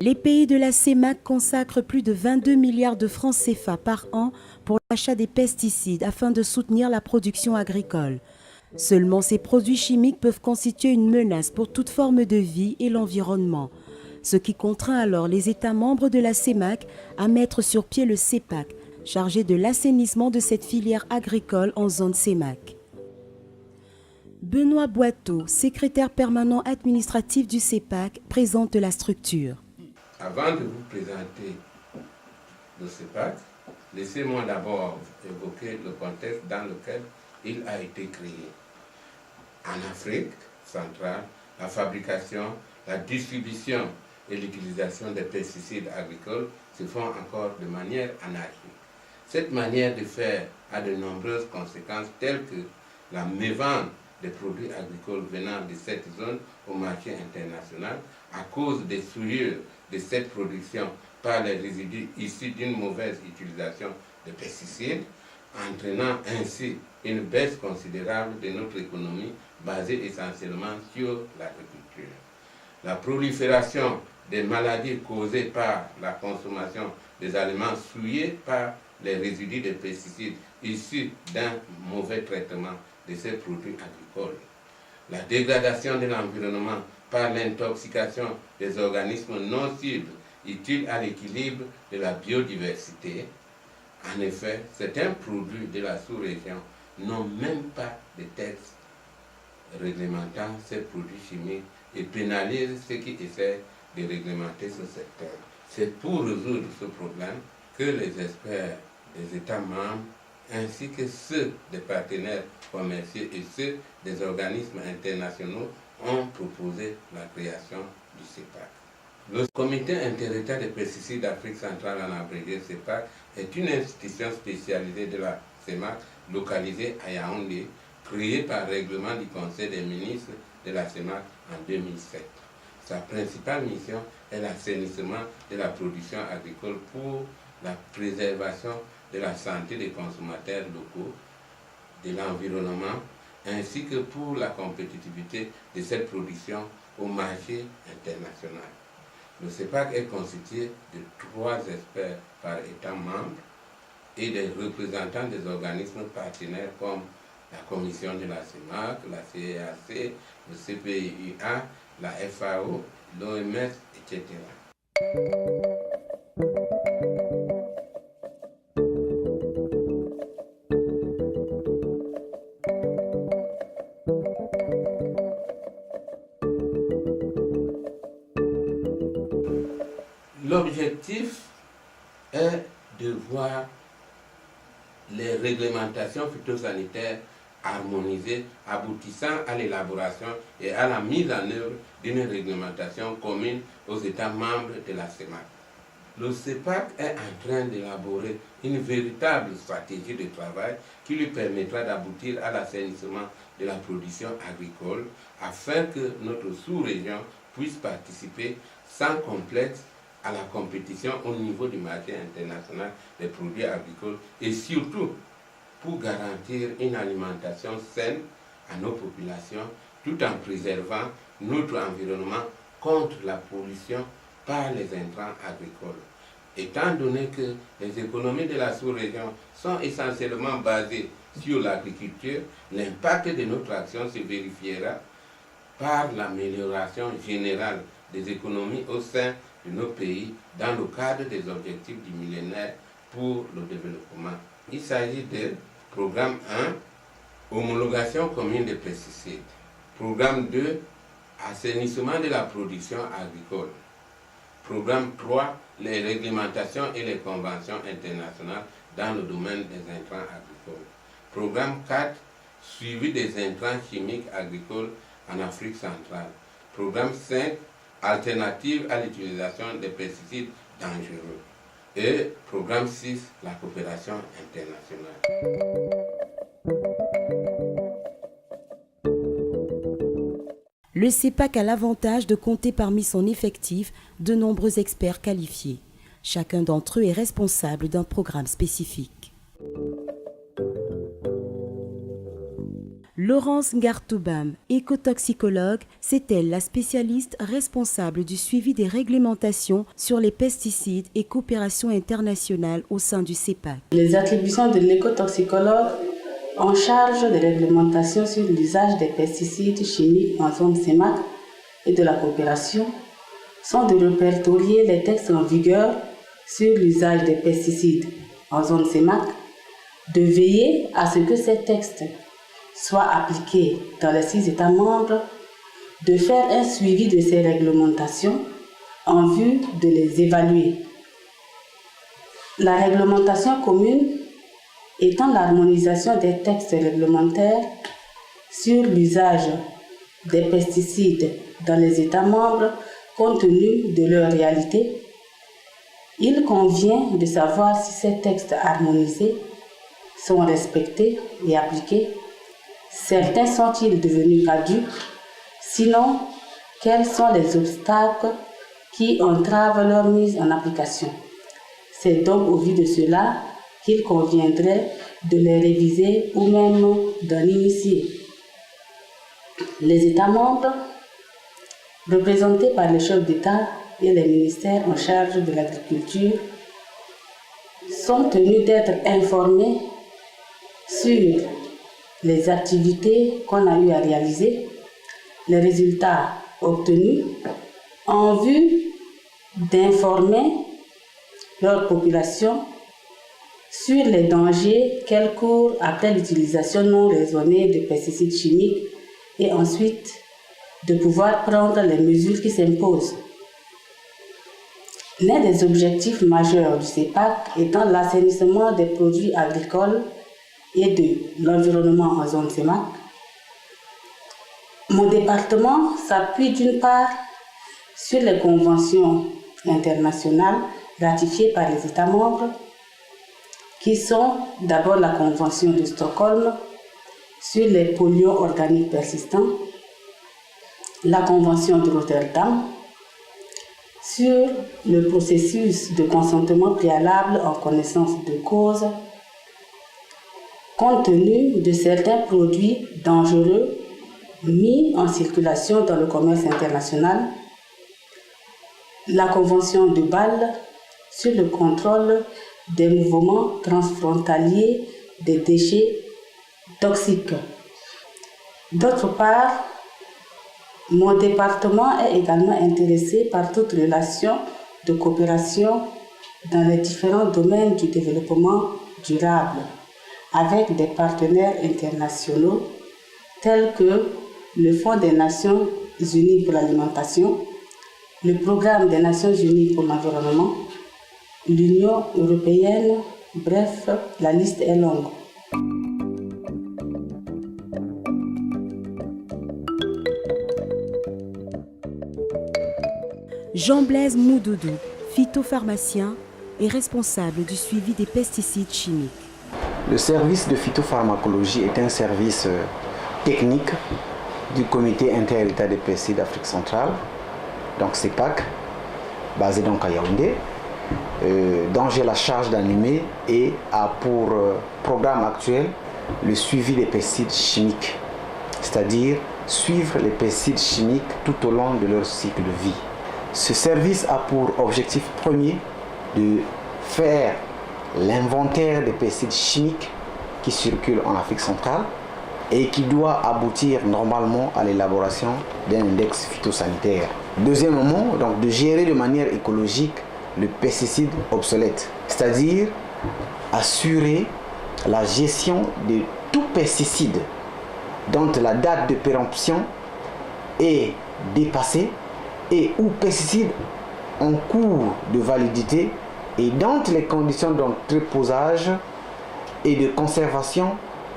Les pays de la CEMAC consacrent plus de 22 milliards de francs CFA par an pour l'achat des pesticides afin de soutenir la production agricole. Seulement, ces produits chimiques peuvent constituer une menace pour toute forme de vie et l'environnement, ce qui contraint alors les États membres de la CEMAC à mettre sur pied le CEPAC, chargé de l'assainissement de cette filière agricole en zone CEMAC. Benoît Boiteau, secrétaire permanent administratif du CEPAC, présente la structure. Avant de vous présenter le CEPAC, laissez-moi d'abord évoquer le contexte dans lequel il a été créé. En Afrique centrale, la fabrication, la distribution et l'utilisation des pesticides agricoles se font encore de manière anarchique. Cette manière de faire a de nombreuses conséquences telles que la mévente des produits agricoles venant de cette zone au marché international à cause des souillures de cette production par les résidus issus d'une mauvaise utilisation de pesticides, entraînant ainsi une baisse considérable de notre économie basée essentiellement sur l'agriculture. La prolifération des maladies causées par la consommation des aliments souillés par les résidus de pesticides issus d'un mauvais traitement de ces produits agricoles. La dégradation de l'environnement par l'intoxication des organismes non cibles utiles à l'équilibre de la biodiversité. En effet, certains produits de la sous-région n'ont même pas de texte réglementant ces produits chimiques et pénalisent ceux qui essaient de réglementer ce secteur. C'est pour résoudre ce problème que les experts des États membres ainsi que ceux des partenaires commerciaux et ceux des organismes internationaux ont proposé la création du CEPAC. Le Comité interétat des pesticides d'Afrique centrale, en abrégé CEPAC, est une institution spécialisée de la CEMAC localisée à Yaoundé, créée par règlement du Conseil des ministres de la CEMAC en 2007. Sa principale mission est l'assainissement de la production agricole pour la préservation de la santé des consommateurs locaux, de l'environnement, ainsi que pour la compétitivité de cette production au marché international. Le CEPAC est constitué de 3 experts par État membre et des représentants des organismes partenaires comme la Commission de la CEMAC, la CEAC, le CPIA, la FAO, l'OMS, etc. L'objectif est de voir les réglementations phytosanitaires harmonisées aboutissant à l'élaboration et à la mise en œuvre d'une réglementation commune aux États membres de la CEMAC. Le CEPAC est en train d'élaborer une véritable stratégie de travail qui lui permettra d'aboutir à l'assainissement de la production agricole afin que notre sous-région puisse participer sans complexe à la compétition au niveau du marché international des produits agricoles et surtout pour garantir une alimentation saine à nos populations tout en préservant notre environnement contre la pollution par les intrants agricoles. Étant donné que les économies de la sous-région sont essentiellement basées sur l'agriculture, l'impact de notre action se vérifiera par l'amélioration générale des économies au sein de nos pays dans le cadre des objectifs du millénaire pour le développement. Il s'agit de programme 1, homologation commune des pesticides. Programme 2, assainissement de la production agricole. Programme 3, les réglementations et les conventions internationales dans le domaine des intrants agricoles. Programme 4, suivi des intrants chimiques agricoles en Afrique centrale. Programme 5, alternative à l'utilisation des pesticides dangereux. Et programme 6, la coopération internationale. Le CEPAC a l'avantage de compter parmi son effectif de nombreux experts qualifiés. Chacun d'entre eux est responsable d'un programme spécifique. Laurence Ngartoubam, écotoxicologue, c'est elle la spécialiste responsable du suivi des réglementations sur les pesticides et coopération internationale au sein du CEPAC. Les attributions de l'écotoxicologue en charge des réglementations sur l'usage des pesticides chimiques en zone CEMAC et de la coopération sont de répertorier les textes en vigueur sur l'usage des pesticides en zone CEMAC, de veiller à ce que ces textes soient appliqués dans les 6 États membres, de faire un suivi de ces réglementations en vue de les évaluer. La réglementation commune étant l'harmonisation des textes réglementaires sur l'usage des pesticides dans les États membres compte tenu de leur réalité, il convient de savoir si ces textes harmonisés sont respectés et appliqués. Certains sont-ils devenus caducs? Sinon, quels sont les obstacles qui entravent leur mise en application? C'est donc au vu de cela qu'il conviendrait de les réviser ou même d'en initier. Les États membres, représentés par les chefs d'État et les ministères en charge de l'agriculture, sont tenus d'être informés sur les activités qu'on a eu à réaliser, les résultats obtenus, en vue d'informer leur population sur les dangers qu'elle court après l'utilisation non raisonnée de pesticides chimiques et ensuite de pouvoir prendre les mesures qui s'imposent. L'un des objectifs majeurs du CEPAC étant l'assainissement des produits agricoles et de l'environnement en zone CEMAC, mon département s'appuie d'une part sur les conventions internationales ratifiées par les États membres, qui sont d'abord la Convention de Stockholm sur les polluants organiques persistants, la Convention de Rotterdam sur le processus de consentement préalable en connaissance de cause, compte tenu de certains produits dangereux mis en circulation dans le commerce international, la Convention de Bâle sur le contrôle des mouvements transfrontaliers des déchets toxiques. D'autre part, mon département est également intéressé par toute relation de coopération dans les différents domaines du développement durable avec des partenaires internationaux tels que le Fonds des Nations Unies pour l'alimentation, le Programme des Nations Unies pour l'environnement, l'Union européenne, bref, la liste est longue. Jean-Blaise Moudoudou, phytopharmacien et responsable du suivi des pesticides chimiques. Le service de phytopharmacologie est un service technique du Comité inter-État des pesticides d'Afrique centrale, donc CEPAC, basé donc à Yaoundé, dont j'ai la charge d'animer et a pour programme actuel le suivi des pesticides chimiques, c'est-à-dire suivre les pesticides chimiques tout au long de leur cycle de vie. Ce service a pour objectif premier de faire l'inventaire des pesticides chimiques qui circulent en Afrique centrale et qui doit aboutir normalement à l'élaboration d'un index phytosanitaire. Deuxièmement, donc, de gérer de manière écologique le pesticide obsolète, c'est-à-dire assurer la gestion de tout pesticide dont la date de péremption est dépassée et ou pesticides en cours de validité et dont les conditions d'entreposage et de conservation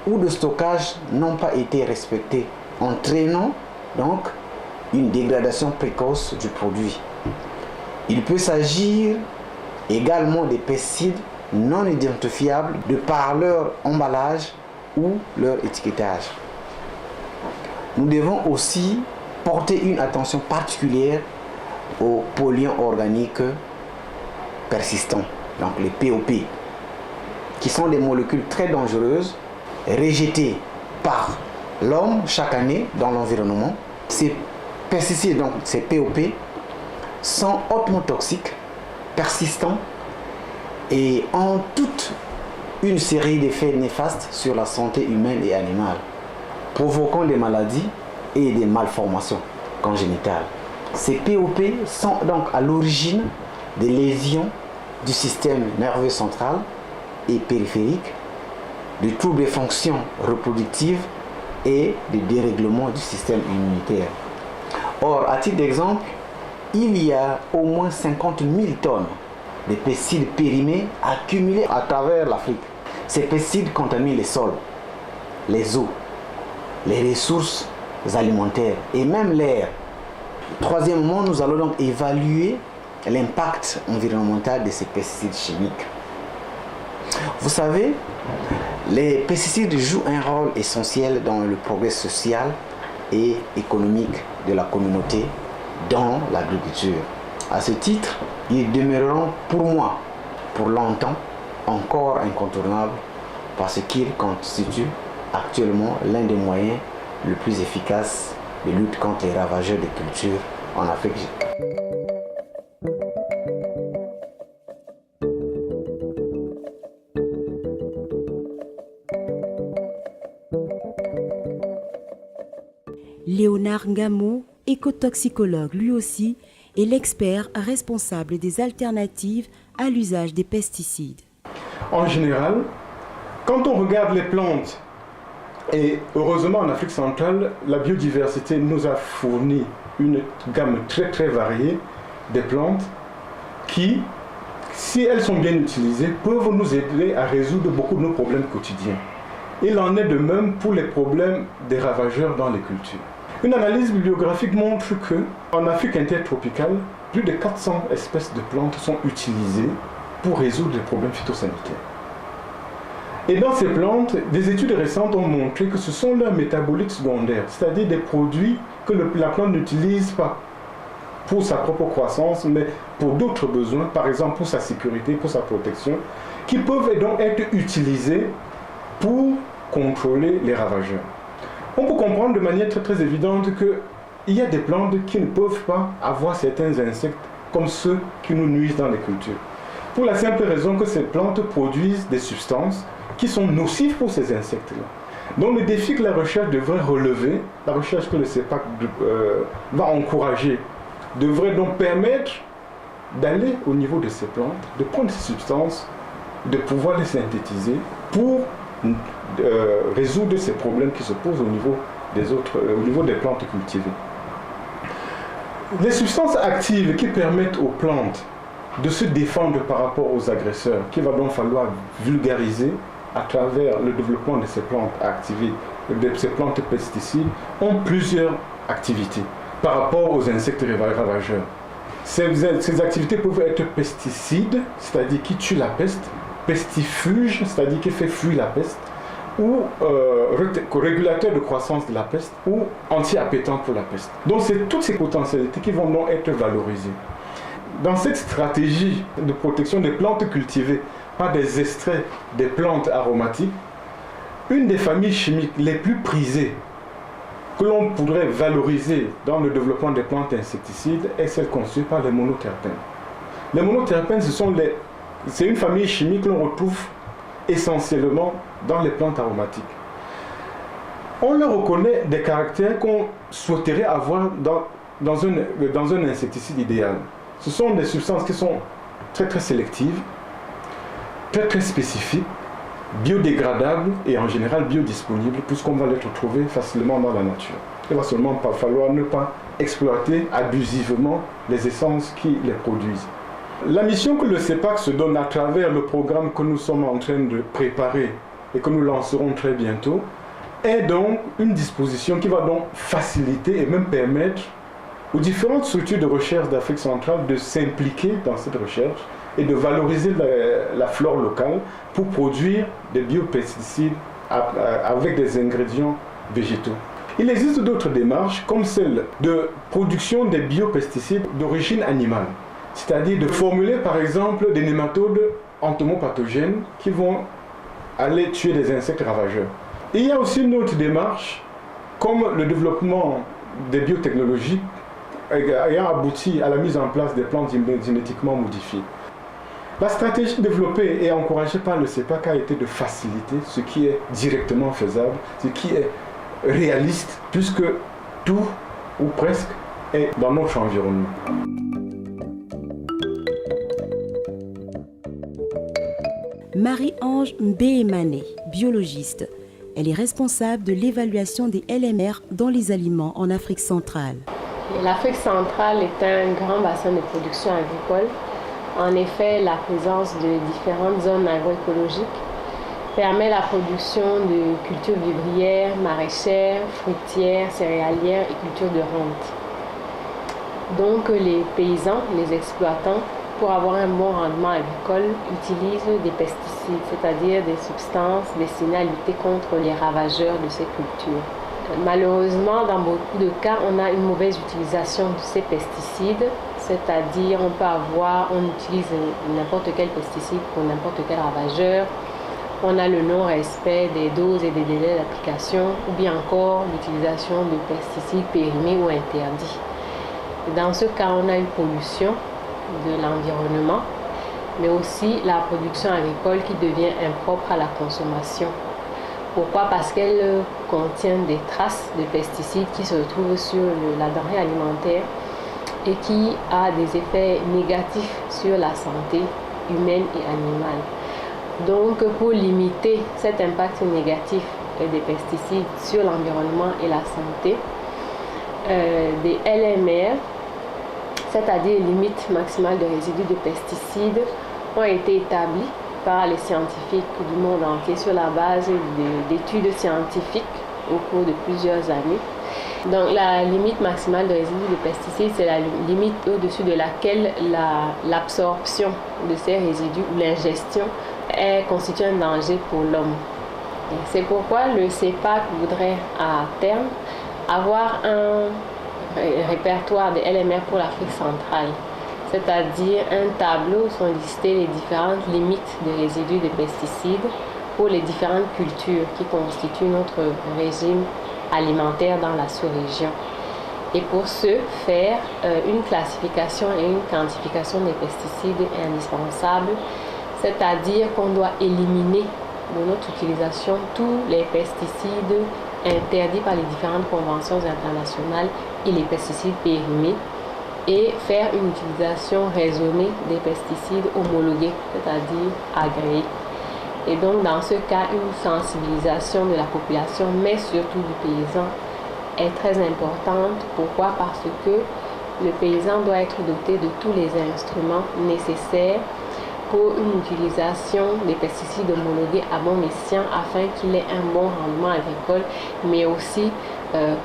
ou de stockage n'ont pas été respectées, entraînant donc une dégradation précoce du produit. Il peut s'agir également des pesticides non identifiables de par leur emballage ou leur étiquetage. Nous devons aussi porter une attention particulière aux polluants organiques persistants, donc les POP, qui sont des molécules très dangereuses, rejetées par l'homme chaque année dans l'environnement. Ces pesticides, donc ces POP, sont hautement toxiques, persistants et ont toute une série d'effets néfastes sur la santé humaine et animale, provoquant des maladies et des malformations congénitales. Ces POP sont donc à l'origine des lésions du système nerveux central et périphérique, de troubles des fonctions reproductives et de dérèglements du système immunitaire. Or, à titre d'exemple, il y a au moins 50 000 tonnes de pesticides périmés accumulés à travers l'Afrique. Ces pesticides contaminent les sols, les eaux, les ressources alimentaires et même l'air. Troisièmement, nous allons donc évaluer l'impact environnemental de ces pesticides chimiques. Vous savez, les pesticides jouent un rôle essentiel dans le progrès social et économique de la communauté dans l'agriculture. À ce titre, ils demeureront pour moi, pour longtemps, encore incontournables parce qu'ils constituent actuellement l'un des moyens les plus efficaces de lutte contre les ravageurs des cultures en Afrique. Léonard Ngamo, écotoxicologue lui aussi, est l'expert responsable des alternatives à l'usage des pesticides. En général, quand on regarde les plantes, et heureusement en Afrique centrale, la biodiversité nous a fourni une gamme très variée de plantes qui, si elles sont bien utilisées, peuvent nous aider à résoudre beaucoup de nos problèmes quotidiens. Il en est de même pour les problèmes des ravageurs dans les cultures. Une analyse bibliographique montre qu'en Afrique intertropicale, plus de 400 espèces de plantes sont utilisées pour résoudre les problèmes phytosanitaires. Et dans ces plantes, des études récentes ont montré que ce sont leurs métabolites secondaires, c'est-à-dire des produits que la plante n'utilise pas pour sa propre croissance, mais pour d'autres besoins, par exemple pour sa sécurité, pour sa protection, qui peuvent donc être utilisés pour contrôler les ravageurs. On peut comprendre de manière très évidente qu'il y a des plantes qui ne peuvent pas avoir certains insectes comme ceux qui nous nuisent dans les cultures. Pour la simple raison que ces plantes produisent des substances qui sont nocives pour ces insectes-là. Donc le défi que la recherche devrait relever, la recherche que le CEPAC va encourager, devrait donc permettre d'aller au niveau de ces plantes, de prendre ces substances, de pouvoir les synthétiser pour résoudre ces problèmes qui se posent au niveau des plantes cultivées. Les substances actives qui permettent aux plantes de se défendre par rapport aux agresseurs, qu'il va donc falloir vulgariser à travers le développement de ces plantes activées, de ces plantes pesticides, ont plusieurs activités par rapport aux insectes ravageurs. Ces activités peuvent être pesticides, c'est-à-dire qui tuent la peste, pestifuges, c'est-à-dire qui fait fuir la peste, ou régulateur de croissance de la peste, ou anti-appétant pour la peste. Donc c'est toutes ces potentialités qui vont donc être valorisées. Dans cette stratégie de protection des plantes cultivées par des extraits des plantes aromatiques, une des familles chimiques les plus prisées que l'on pourrait valoriser dans le développement des plantes insecticides est celle conçue par les monoterpènes. Les monoterpènes, c'est une famille chimique que l'on retrouve essentiellement dans les plantes aromatiques. On leur reconnaît des caractères qu'on souhaiterait avoir dans un insecticide idéal. Ce sont des substances qui sont très sélectives, très spécifiques, biodégradables et en général biodisponibles puisqu'on va les retrouver facilement dans la nature. Il va seulement falloir ne pas exploiter abusivement les essences qui les produisent. La mission que le CEPAC se donne à travers le programme que nous sommes en train de préparer et que nous lancerons très bientôt est donc une disposition qui va donc faciliter et même permettre aux différentes structures de recherche d'Afrique centrale de s'impliquer dans cette recherche et de valoriser la flore locale pour produire des biopesticides avec des ingrédients végétaux. Il existe d'autres démarches comme celle de production des biopesticides d'origine animale, c'est-à-dire de formuler par exemple des nématodes entomopathogènes qui vont aller tuer des insectes ravageurs. Et il y a aussi une autre démarche comme le développement des biotechnologies ayant abouti à la mise en place des plantes génétiquement modifiées. La stratégie développée et encouragée par le CEPAC a été de faciliter ce qui est directement faisable, ce qui est réaliste, puisque tout ou presque est dans notre environnement. Marie-Ange Mbéhémané, biologiste. Elle est responsable de l'évaluation des LMR dans les aliments en Afrique centrale. L'Afrique centrale est un grand bassin de production agricole. En effet, la présence de différentes zones agroécologiques permet la production de cultures vivrières, maraîchères, fruitières, céréalières et cultures de rente. Donc les paysans, les exploitants, pour avoir un bon rendement agricole, utilisent des pesticides, c'est-à-dire des substances destinées à lutter contre les ravageurs de ces cultures. Malheureusement, dans beaucoup de cas, on a une mauvaise utilisation de ces pesticides, c'est-à-dire on utilise n'importe quel pesticide pour n'importe quel ravageur, on a le non-respect des doses et des délais d'application, ou bien encore l'utilisation de pesticides périmés ou interdits. Dans ce cas, on a une pollution de l'environnement, mais aussi la production agricole qui devient impropre à la consommation. Pourquoi? Parce qu'elle contient des traces de pesticides qui se retrouvent sur la denrée alimentaire et qui a des effets négatifs sur la santé humaine et animale. Donc, pour limiter cet impact négatif des pesticides sur l'environnement et la santé, des LMR, c'est-à-dire limites maximales de résidus de pesticides, ont été établies par les scientifiques du monde entier sur la base d'études scientifiques au cours de plusieurs années. Donc la limite maximale de résidus de pesticides, c'est la limite au-dessus de laquelle l'absorption de ces résidus ou l'ingestion constitue un danger pour l'homme. C'est pourquoi le CEPAC voudrait à terme avoir un répertoire des LMR pour l'Afrique centrale, c'est-à-dire un tableau où sont listées les différentes limites de résidus de pesticides pour les différentes cultures qui constituent notre régime alimentaire dans la sous-région. Et pour ce faire, une classification et une quantification des pesticides est indispensable, c'est-à-dire qu'on doit éliminer de notre utilisation tous les pesticides interdits par les différentes conventions internationales et les pesticides périmés, et faire une utilisation raisonnée des pesticides homologués, c'est-à-dire agréés. Et donc dans ce cas, une sensibilisation de la population, mais surtout du paysan, est très importante. Pourquoi? Parce que le paysan doit être doté de tous les instruments nécessaires pour une utilisation des pesticides homologués à bon escient afin qu'il ait un bon rendement agricole, mais aussi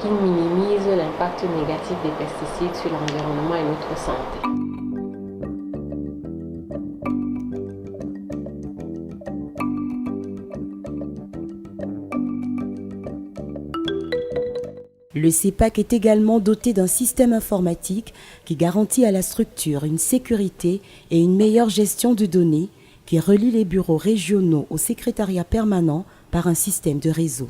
qu'il minimise l'impact négatif des pesticides sur l'environnement et notre santé. Le CEPAC est également doté d'un système informatique qui garantit à la structure une sécurité et une meilleure gestion de données, qui relie les bureaux régionaux au secrétariat permanent par un système de réseau.